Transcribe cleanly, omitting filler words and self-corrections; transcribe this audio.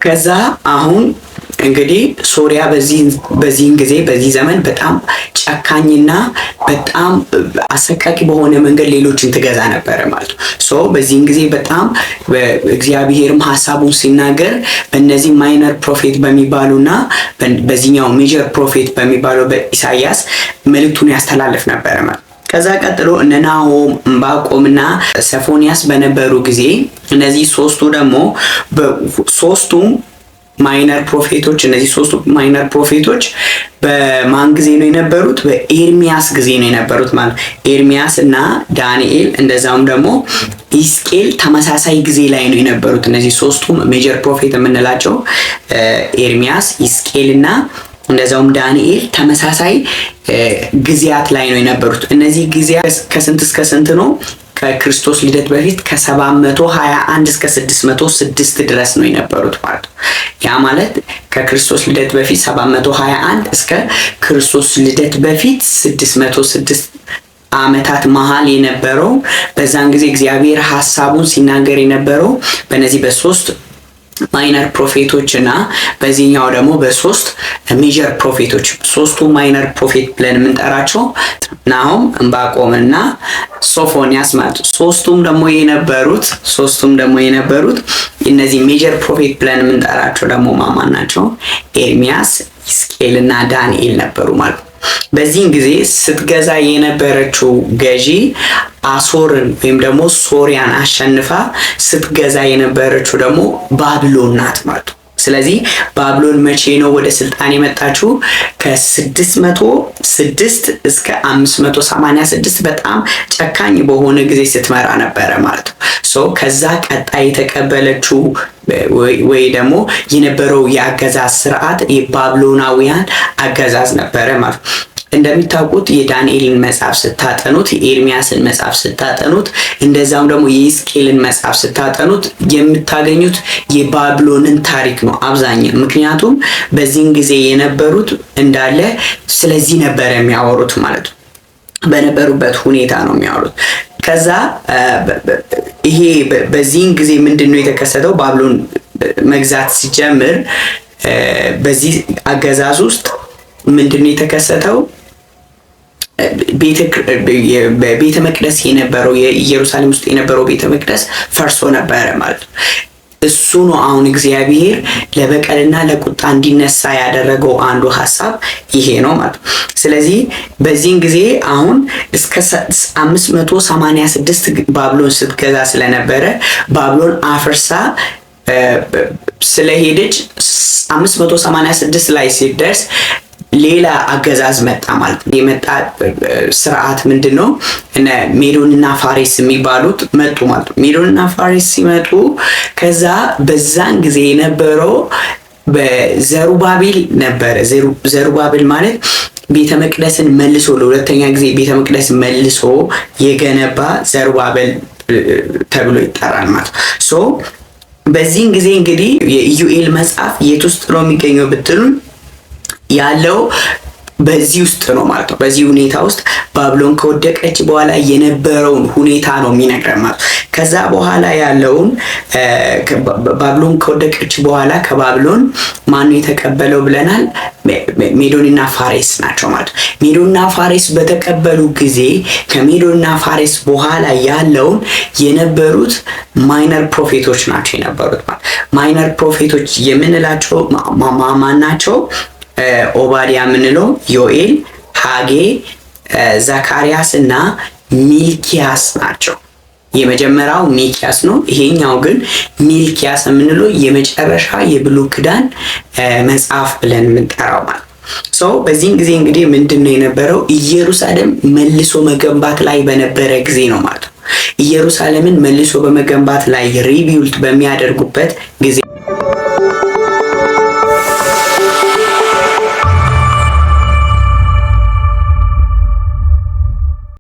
ከዛ አሁን እንግዲህ ሶሪያ በዚህን ጊዜ በዚህ ዘመን በጣም ጨካኝና በጣም አሰቃቂ በሆነ መንገድ ሌሎችን ትገዛ ነበረ ማለት ነው። ሶ በዚህን ጊዜ በጣም እግዚአብሔርም ሐሳቡን ሲናገር በእነዚህ ማይነር ፕሮፌት በሚባሉና በዚህኛው ሜጀር ፕሮፌት በሚባለው በኢሳይያስ መልእክቱን ያስተላልፍ ነበረ ማለት ነው። ከዛ ቀጥሎ እነ ናሆም፣ ዕንባቆምና ሶፎንያስ በነበሩ ጊዜ እነዚህ ሶስቱም ማይነር ፕሮፌቶች እነዚህ ሶስቱ ማይነር ፕሮፌቶች በማን ጊዜ ነው የነበሩት? በኤርሚያስ ጊዜ ነው የነበሩት ማለት ኤርሚያስ እና ዳንኤል እንደዛውም ደግሞ ሕዝቅኤል ተመሳሳይ ጊዜ ላይ ነው የነበሩት። እነዚህ ሶስቱም ሜጀር ፕሮፌት የምንላቸው ኤርሚያስ፣ ሕዝቅኤል እና እንደዛውም ዳንኤል ተመሳሳይ ጊዜያት ላይ ነው የነበሩት። እነዚህ ጊዜያት ከስንት እስከ ስንት ነው? ከክርስቶስ ልደት በፊት ከ721 እስከ 606 ድረስ ነው የነበሩት ማለት ነው። ያ ማለት ከክርስቶስ ልደት በፊት 721 እስከ ክርስቶስ ልደት በፊት 606 ዓመታት መሃል የነበረው በዛን ጊዜ እግዚአብሔር ሐሳቡን ሲናገር የነበረው በእነዚህ በሶስት ማይነር ፕሮፌቶች እና በዚህኛው ደግሞ በሶስት ሜጀር ፕሮፌቶች ሶስቱ ማይነር ፕሮፌት ብለን የምንጠራቸው ናሆም፣ ዕንባቆም እና ሶፎንያስ ማለት ሶስቱም ደግሞ የነበሩት እነዚህ ሜጀር ፕሮፌት ብለን የምንጠራቸው ደግሞ ማን ናቸው? ኤርሚያስ፣ ሕዝቅኤል እና ዳንኤል ነበሩ ማለት ነው። በዚህን ጊዜ ስትገዛ የነበረችው ገዢ አሶርን ወይም ደግሞ ሶሪያን አሸንፋ ስትገዛ የነበረችው ደግሞ ባቢሎን ናት ማለት ነው። ስለዚህ ባቢሎን መቼ ነው ወደ ስልጣን የመጣችው? ከ606 እስከ 586 በጣም ጨካኝ በሆነ ጊዜ ስትመራ ነበረ ማለት ነው። ሶ ከዛ ቀጣይ የተቀበለችው ወይ ደግሞ የነበረው የአገዛዝ ስርዓት የባቢሎናውያን አገዛዝ ነበረ ማለት ነው። እንደሚታወቁት የዳንኤልን መጽሐፍ ስታጠኑት፣ የኤርሚያስን መጽሐፍ ስታጠኑት፣ እንደዛም ደግሞ የሕዝቅኤልን መጽሐፍ ስታጠኑት የምታገኙት የባቢሎንን ታሪክ ነው አብዛኛው። ምክንያቱም በዚህን ጊዜ የነበሩት እንዳለ ስለዚህ ነበር የሚያወሩት ማለት ነው። በነበሩበት ሁኔታ ነው የሚያወሩት። ከዛ ይሄ በዚህን ጊዜ ምንድነው የተከሰተው? ባቢሎን መግዛት ሲጀምር በዚህ አገዛዝ ውስጥ ምንድነው የተከሰተው? ቤተ መቅደስ የነበረው የኢየሩሳሌም ውስጥ የነበረው ቤተ መቅደስ ፈርሶ ነበረ ማለት ነው። እሱ ነው አሁን እግዚአብሔር ለበቀልና ለቁጣ እንዲነሳ ያደረገው አንዱ ሐሳብ ይሄ ነው ማለት ነው። ስለዚህ በዚህን ጊዜ አሁን እስከ 586 ባቢሎን ስትገዛ ስለነበረ ባቢሎን አፍርሳ ስለሄደች 586 ላይ ሲደርስ ሌላ አገዛዝ መጣ ማለት ነው። የመጣ ስርዓት ምንድነው? እነ ሜዶንና ፋሪስ የሚባሉት መጡ ማለት ነው። ሜዶንና ፋሪስ ሲመጡ ከዛ በዛን ጊዜ የነበረው በዘሩባቤል ነበረ። ዘሩባቤል ማለት ቤተ መቅደስን መልሶ ለሁለተኛ ጊዜ ቤተ መቅደስ መልሶ የገነባ ዘሩባቤል ተብሎ ይጠራል ማለት ነው። ሶ በዚህን ጊዜ እንግዲህ የኢዩኤል መጽሐፍ የት ውስጥ ነው የሚገኘው ብትሉን ያለው በዚህ ውስጥ ነው ማለት ነው። በዚህ ሁኔታ ውስጥ ባቢሎን ከወደቀች በኋላ የነበረውን ሁኔታ ነው የሚነግረን ማለት ነው። ከዛ በኋላ ያለውን ባቢሎን ከወደቀች በኋላ ከባቢሎን ማነው የተቀበለው ብለናል? ሜዶንና ፋሪስ ናቸው ማለት ነው። ሜዶንና ፋሪስ በተቀበሉ ጊዜ ከሜዶንና ፋሪስ በኋላ ያለውን የነበሩት ማይነር ፕሮፌቶች ናቸው የነበሩት ማለት ማይነር ፕሮፌቶች የምንላቸው ማን ናቸው? ኦባዲያ የምንለው ዮኤል፣ ሐጌ፣ ዘካርያስ እና ሚልኪያስ ናቸው። የመጀመሪያው ሚልኪያስ ነው። ይሄኛው ግን ሚልኪያስ የምንለው የመጨረሻ የብሉይ ኪዳን መጽሐፍ ብለን የምንጠራው ማለት ሶ በዚህን ጊዜ እንግዲህ ምንድነው የነበረው? ኢየሩሳሌም መልሶ መገንባት ላይ በነበረ ጊዜ ነው ማለት ነው። ኢየሩሳሌምን መልሶ በመገንባት ላይ ሪቢውልድ በሚያደርጉበት ጊዜ